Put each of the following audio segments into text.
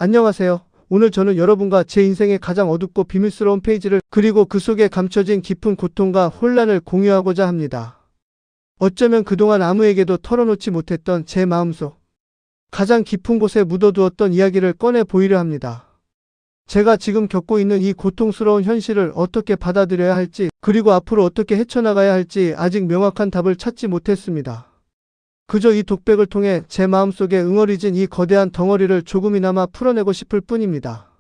안녕하세요. 오늘 저는 여러분과 제 인생의 가장 어둡고 비밀스러운 페이지를 그리고 그 속에 감춰진 깊은 고통과 혼란을 공유하고자 합니다. 어쩌면 그동안 아무에게도 털어놓지 못했던 제 마음속 가장 깊은 곳에 묻어두었던 이야기를 꺼내 보이려 합니다. 제가 지금 겪고 있는 이 고통스러운 현실을 어떻게 받아들여야 할지 그리고 앞으로 어떻게 헤쳐나가야 할지 아직 명확한 답을 찾지 못했습니다. 그저 이 독백을 통해 제 마음속에 응어리진 이 거대한 덩어리를 조금이나마 풀어내고 싶을 뿐입니다.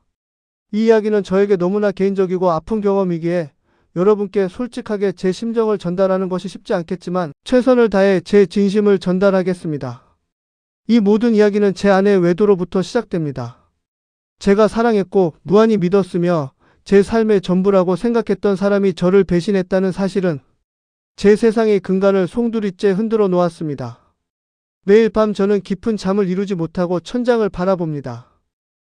이 이야기는 저에게 너무나 개인적이고 아픈 경험이기에 여러분께 솔직하게 제 심정을 전달하는 것이 쉽지 않겠지만 최선을 다해 제 진심을 전달하겠습니다. 이 모든 이야기는 제 아내의 외도로부터 시작됩니다. 제가 사랑했고 무한히 믿었으며 제 삶의 전부라고 생각했던 사람이 저를 배신했다는 사실은 제 세상의 근간을 송두리째 흔들어 놓았습니다. 매일 밤 저는 깊은 잠을 이루지 못하고 천장을 바라봅니다.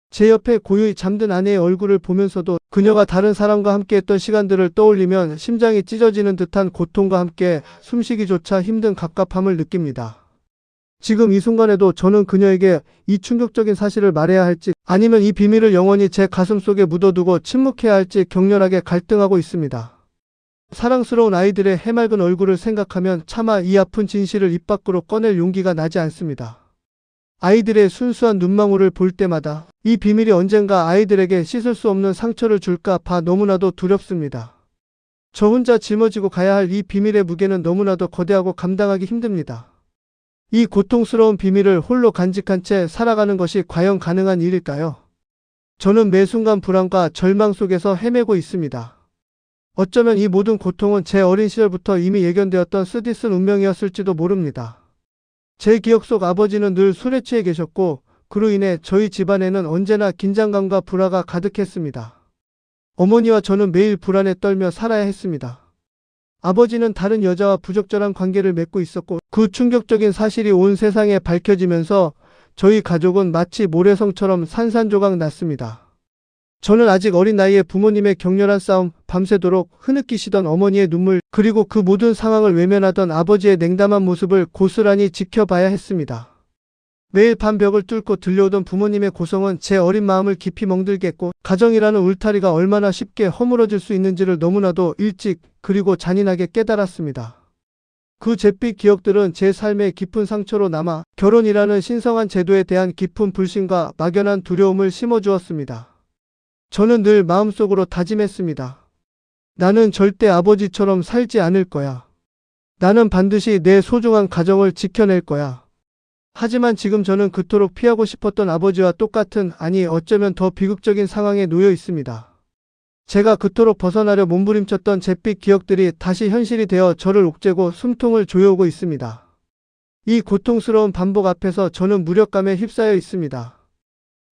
제 옆에 고요히 잠든 아내의 얼굴을 보면서도 그녀가 다른 사람과 함께했던 시간들을 떠올리면 심장이 찢어지는 듯한 고통과 함께 숨쉬기조차 힘든 갑갑함을 느낍니다. 지금 이 순간에도 저는 그녀에게 이 충격적인 사실을 말해야 할지 아니면 이 비밀을 영원히 제 가슴 속에 묻어두고 침묵해야 할지 격렬하게 갈등하고 있습니다. 사랑스러운 아이들의 해맑은 얼굴을 생각하면 차마 이 아픈 진실을 입 밖으로 꺼낼 용기가 나지 않습니다. 아이들의 순수한 눈망울을 볼 때마다 이 비밀이 언젠가 아이들에게 씻을 수 없는 상처를 줄까 봐 너무나도 두렵습니다. 저 혼자 짊어지고 가야 할 이 비밀의 무게는 너무나도 거대하고 감당하기 힘듭니다. 이 고통스러운 비밀을 홀로 간직한 채 살아가는 것이 과연 가능한 일일까요? 저는 매 순간 불안과 절망 속에서 헤매고 있습니다. 어쩌면 이 모든 고통은 제 어린 시절부터 이미 예견되었던 쓰디쓴 운명이었을지도 모릅니다. 제 기억 속 아버지는 늘 술에 취해 계셨고 그로 인해 저희 집안에는 언제나 긴장감과 불화가 가득했습니다. 어머니와 저는 매일 불안에 떨며 살아야 했습니다. 아버지는 다른 여자와 부적절한 관계를 맺고 있었고 그 충격적인 사실이 온 세상에 밝혀지면서 저희 가족은 마치 모래성처럼 산산조각 났습니다. 저는 아직 어린 나이에 부모님의 격렬한 싸움, 밤새도록 흐느끼시던 어머니의 눈물, 그리고 그 모든 상황을 외면하던 아버지의 냉담한 모습을 고스란히 지켜봐야 했습니다. 매일 밤 벽을 뚫고 들려오던 부모님의 고성은 제 어린 마음을 깊이 멍들게 했고 가정이라는 울타리가 얼마나 쉽게 허물어질 수 있는지를 너무나도 일찍 그리고 잔인하게 깨달았습니다. 그 잿빛 기억들은 제 삶의 깊은 상처로 남아 결혼이라는 신성한 제도에 대한 깊은 불신과 막연한 두려움을 심어주었습니다. 저는 늘 마음속으로 다짐했습니다. 나는 절대 아버지처럼 살지 않을 거야. 나는 반드시 내 소중한 가정을 지켜낼 거야. 하지만 지금 저는 그토록 피하고 싶었던 아버지와 똑같은, 아니 어쩌면 더 비극적인 상황에 놓여 있습니다. 제가 그토록 벗어나려 몸부림쳤던 잿빛 기억들이 다시 현실이 되어 저를 옥죄고 숨통을 조여오고 있습니다. 이 고통스러운 반복 앞에서 저는 무력감에 휩싸여 있습니다.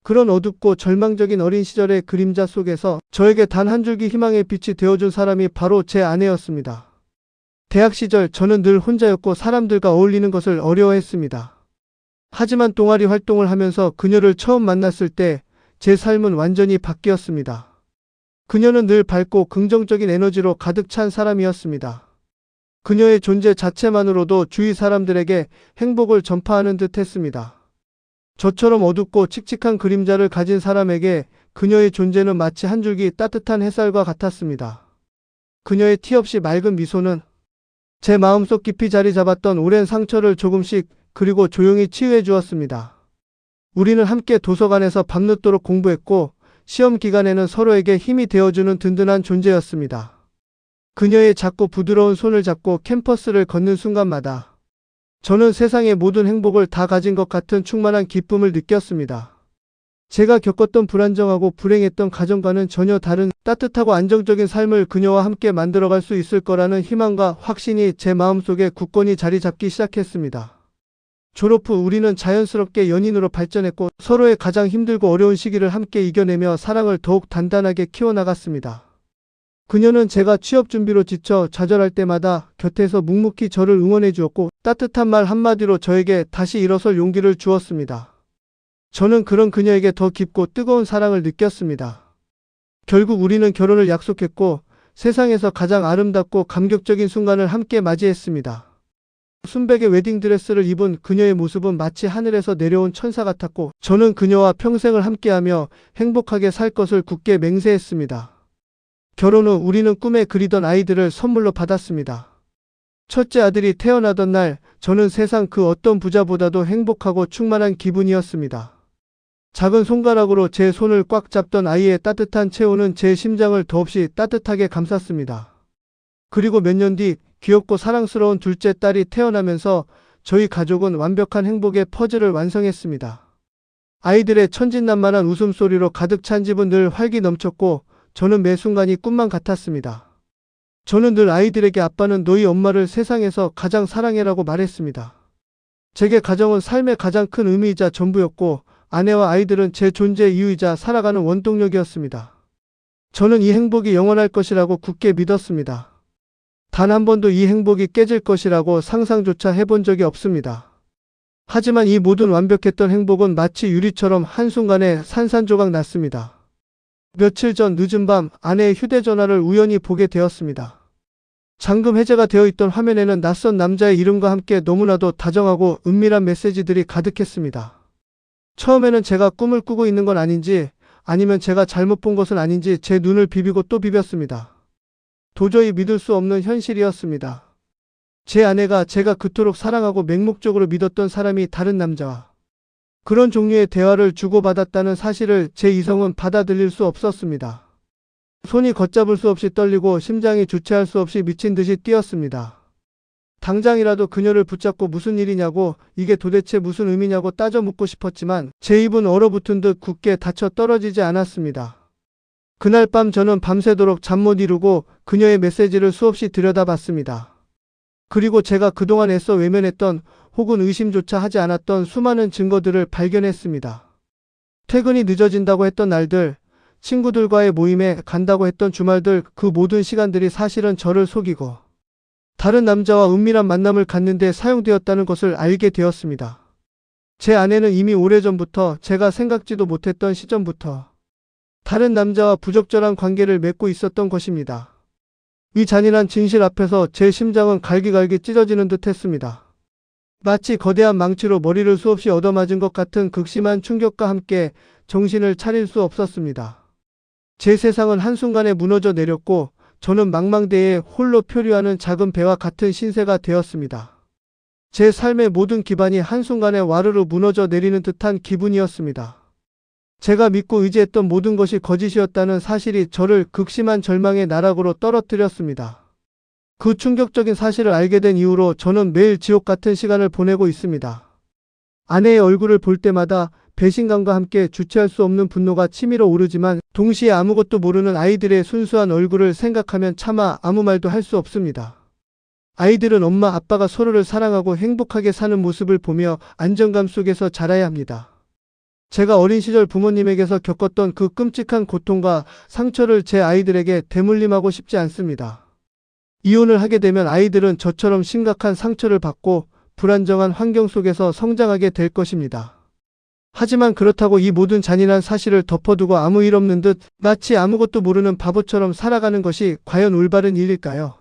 그런 어둡고 절망적인 어린 시절의 그림자 속에서 저에게 단 한 줄기 희망의 빛이 되어준 사람이 바로 제 아내였습니다. 대학 시절 저는 늘 혼자였고 사람들과 어울리는 것을 어려워했습니다. 하지만 동아리 활동을 하면서 그녀를 처음 만났을 때 제 삶은 완전히 바뀌었습니다. 그녀는 늘 밝고 긍정적인 에너지로 가득 찬 사람이었습니다. 그녀의 존재 자체만으로도 주위 사람들에게 행복을 전파하는 듯 했습니다. 저처럼 어둡고 칙칙한 그림자를 가진 사람에게 그녀의 존재는 마치 한 줄기 따뜻한 햇살과 같았습니다. 그녀의 티 없이 맑은 미소는 제 마음속 깊이 자리 잡았던 오랜 상처를 조금씩 그리고 조용히 치유해 주었습니다. 우리는 함께 도서관에서 밤늦도록 공부했고 시험 기간에는 서로에게 힘이 되어주는 든든한 존재였습니다. 그녀의 작고 부드러운 손을 잡고 캠퍼스를 걷는 순간마다 저는 세상의 모든 행복을 다 가진 것 같은 충만한 기쁨을 느꼈습니다. 제가 겪었던 불안정하고 불행했던 가정과는 전혀 다른 따뜻하고 안정적인 삶을 그녀와 함께 만들어갈 수 있을 거라는 희망과 확신이 제 마음속에 굳건히 자리 잡기 시작했습니다. 졸업 후 우리는 자연스럽게 연인으로 발전했고 서로의 가장 힘들고 어려운 시기를 함께 이겨내며 사랑을 더욱 단단하게 키워나갔습니다. 그녀는 제가 취업 준비로 지쳐 좌절할 때마다 곁에서 묵묵히 저를 응원해 주었고 따뜻한 말 한마디로 저에게 다시 일어설 용기를 주었습니다. 저는 그런 그녀에게 더 깊고 뜨거운 사랑을 느꼈습니다. 결국 우리는 결혼을 약속했고 세상에서 가장 아름답고 감격적인 순간을 함께 맞이했습니다. 순백의 웨딩드레스를 입은 그녀의 모습은 마치 하늘에서 내려온 천사 같았고 저는 그녀와 평생을 함께하며 행복하게 살 것을 굳게 맹세했습니다. 결혼 후 우리는 꿈에 그리던 아이들을 선물로 받았습니다. 첫째 아들이 태어나던 날 저는 세상 그 어떤 부자보다도 행복하고 충만한 기분이었습니다. 작은 손가락으로 제 손을 꽉 잡던 아이의 따뜻한 체온은 제 심장을 더없이 따뜻하게 감쌌습니다. 그리고 몇 년 뒤 귀엽고 사랑스러운 둘째 딸이 태어나면서 저희 가족은 완벽한 행복의 퍼즐을 완성했습니다. 아이들의 천진난만한 웃음소리로 가득 찬 집은 늘 활기 넘쳤고 저는 매 순간이 꿈만 같았습니다. 저는 늘 아이들에게 아빠는 너희 엄마를 세상에서 가장 사랑해라고 말했습니다. 제게 가정은 삶의 가장 큰 의미이자 전부였고 아내와 아이들은 제 존재의 이유이자 살아가는 원동력이었습니다. 저는 이 행복이 영원할 것이라고 굳게 믿었습니다. 단 한 번도 이 행복이 깨질 것이라고 상상조차 해본 적이 없습니다. 하지만 이 모든 완벽했던 행복은 마치 유리처럼 한순간에 산산조각 났습니다. 며칠 전 늦은 밤 아내의 휴대전화를 우연히 보게 되었습니다. 잠금 해제가 되어 있던 화면에는 낯선 남자의 이름과 함께 너무나도 다정하고 은밀한 메시지들이 가득했습니다. 처음에는 제가 꿈을 꾸고 있는 건 아닌지 아니면 제가 잘못 본 것은 아닌지 제 눈을 비비고 또 비볐습니다. 도저히 믿을 수 없는 현실이었습니다. 제 아내가 제가 그토록 사랑하고 맹목적으로 믿었던 사람이 다른 남자와 그런 종류의 대화를 주고받았다는 사실을 제 이성은 받아들일 수 없었습니다. 손이 걷잡을 수 없이 떨리고 심장이 주체할 수 없이 미친 듯이 뛰었습니다. 당장이라도 그녀를 붙잡고 무슨 일이냐고 이게 도대체 무슨 의미냐고 따져 묻고 싶었지만 제 입은 얼어붙은 듯 굳게 닫혀 떨어지지 않았습니다. 그날 밤 저는 밤새도록 잠 못 이루고 그녀의 메시지를 수없이 들여다봤습니다. 그리고 제가 그동안 애써 외면했던 혹은 의심조차 하지 않았던 수많은 증거들을 발견했습니다. 퇴근이 늦어진다고 했던 날들, 친구들과의 모임에 간다고 했던 주말들, 그 모든 시간들이 사실은 저를 속이고 다른 남자와 은밀한 만남을 갖는 데 사용되었다는 것을 알게 되었습니다. 제 아내는 이미 오래전부터 제가 생각지도 못했던 시점부터 다른 남자와 부적절한 관계를 맺고 있었던 것입니다. 이 잔인한 진실 앞에서 제 심장은 갈기갈기 찢어지는 듯 했습니다. 마치 거대한 망치로 머리를 수없이 얻어맞은 것 같은 극심한 충격과 함께 정신을 차릴 수 없었습니다. 제 세상은 한순간에 무너져 내렸고 저는 망망대해에 홀로 표류하는 작은 배와 같은 신세가 되었습니다. 제 삶의 모든 기반이 한순간에 와르르 무너져 내리는 듯한 기분이었습니다. 제가 믿고 의지했던 모든 것이 거짓이었다는 사실이 저를 극심한 절망의 나락으로 떨어뜨렸습니다. 그 충격적인 사실을 알게 된 이후로 저는 매일 지옥 같은 시간을 보내고 있습니다. 아내의 얼굴을 볼 때마다 배신감과 함께 주체할 수 없는 분노가 치밀어 오르지만 동시에 아무것도 모르는 아이들의 순수한 얼굴을 생각하면 차마 아무 말도 할 수 없습니다. 아이들은 엄마 아빠가 서로를 사랑하고 행복하게 사는 모습을 보며 안정감 속에서 자라야 합니다. 제가 어린 시절 부모님에게서 겪었던 그 끔찍한 고통과 상처를 제 아이들에게 대물림하고 싶지 않습니다. 이혼을 하게 되면 아이들은 저처럼 심각한 상처를 받고 불안정한 환경 속에서 성장하게 될 것입니다. 하지만 그렇다고 이 모든 잔인한 사실을 덮어두고 아무 일 없는 듯 마치 아무것도 모르는 바보처럼 살아가는 것이 과연 올바른 일일까요?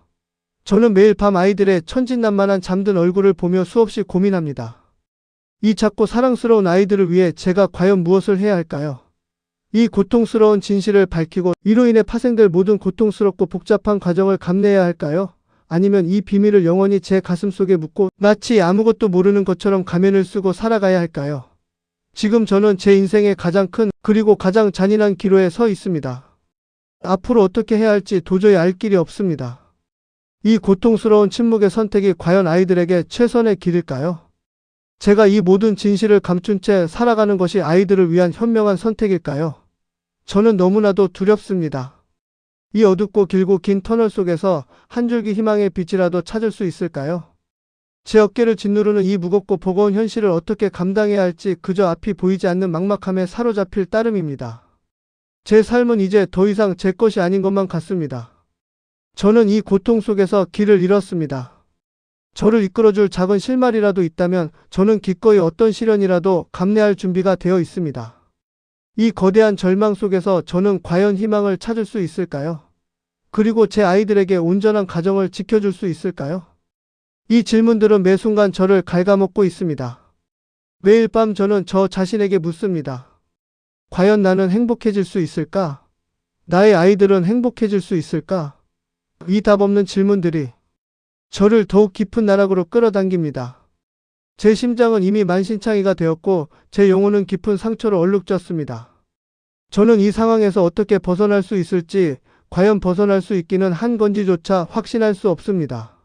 저는 매일 밤 아이들의 천진난만한 잠든 얼굴을 보며 수없이 고민합니다. 이 작고 사랑스러운 아이들을 위해 제가 과연 무엇을 해야 할까요? 이 고통스러운 진실을 밝히고 이로 인해 파생될 모든 고통스럽고 복잡한 과정을 감내해야 할까요? 아니면 이 비밀을 영원히 제 가슴속에 묻고 마치 아무것도 모르는 것처럼 가면을 쓰고 살아가야 할까요? 지금 저는 제 인생의 가장 큰 그리고 가장 잔인한 기로에 서 있습니다. 앞으로 어떻게 해야 할지 도저히 알 길이 없습니다. 이 고통스러운 침묵의 선택이 과연 아이들에게 최선의 길일까요? 제가 이 모든 진실을 감춘 채 살아가는 것이 아이들을 위한 현명한 선택일까요? 저는 너무나도 두렵습니다. 이 어둡고 길고 긴 터널 속에서 한 줄기 희망의 빛이라도 찾을 수 있을까요? 제 어깨를 짓누르는 이 무겁고 버거운 현실을 어떻게 감당해야 할지 그저 앞이 보이지 않는 막막함에 사로잡힐 따름입니다. 제 삶은 이제 더 이상 제 것이 아닌 것만 같습니다. 저는 이 고통 속에서 길을 잃었습니다. 저를 이끌어줄 작은 실마리라도 있다면 저는 기꺼이 어떤 시련이라도 감내할 준비가 되어 있습니다. 이 거대한 절망 속에서 저는 과연 희망을 찾을 수 있을까요? 그리고 제 아이들에게 온전한 가정을 지켜줄 수 있을까요? 이 질문들은 매 순간 저를 갉아먹고 있습니다. 매일 밤 저는 저 자신에게 묻습니다. 과연 나는 행복해질 수 있을까? 나의 아이들은 행복해질 수 있을까? 이 답 없는 질문들이 저를 더욱 깊은 나락으로 끌어당깁니다. 제 심장은 이미 만신창이가 되었고 제 영혼은 깊은 상처로 얼룩졌습니다. 저는 이 상황에서 어떻게 벗어날 수 있을지, 과연 벗어날 수 있기는 한 건지조차 확신할 수 없습니다.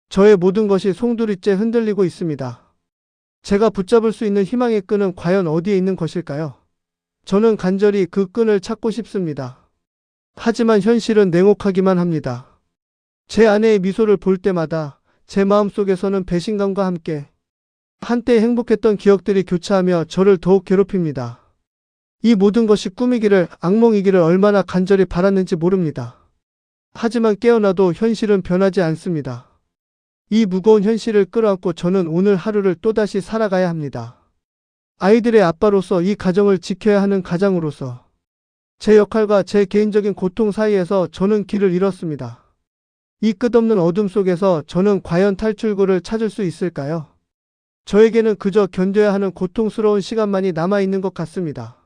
저의 모든 것이 송두리째 흔들리고 있습니다. 제가 붙잡을 수 있는 희망의 끈은 과연 어디에 있는 것일까요? 저는 간절히 그 끈을 찾고 싶습니다. 하지만 현실은 냉혹하기만 합니다. 제 아내의 미소를 볼 때마다 제 마음속에서는 배신감과 함께 한때 행복했던 기억들이 교차하며 저를 더욱 괴롭힙니다. 이 모든 것이 꿈이기를, 악몽이기를 얼마나 간절히 바랐는지 모릅니다. 하지만 깨어나도 현실은 변하지 않습니다. 이 무거운 현실을 끌어안고 저는 오늘 하루를 또다시 살아가야 합니다. 아이들의 아빠로서, 이 가정을 지켜야 하는 가장으로서, 제 역할과 제 개인적인 고통 사이에서 저는 길을 잃었습니다. 이 끝없는 어둠 속에서 저는 과연 탈출구를 찾을 수 있을까요? 저에게는 그저 견뎌야 하는 고통스러운 시간만이 남아있는 것 같습니다.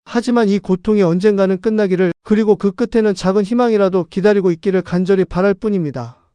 하지만 이 고통이 언젠가는 끝나기를, 그리고 그 끝에는 작은 희망이라도 기다리고 있기를 간절히 바랄 뿐입니다.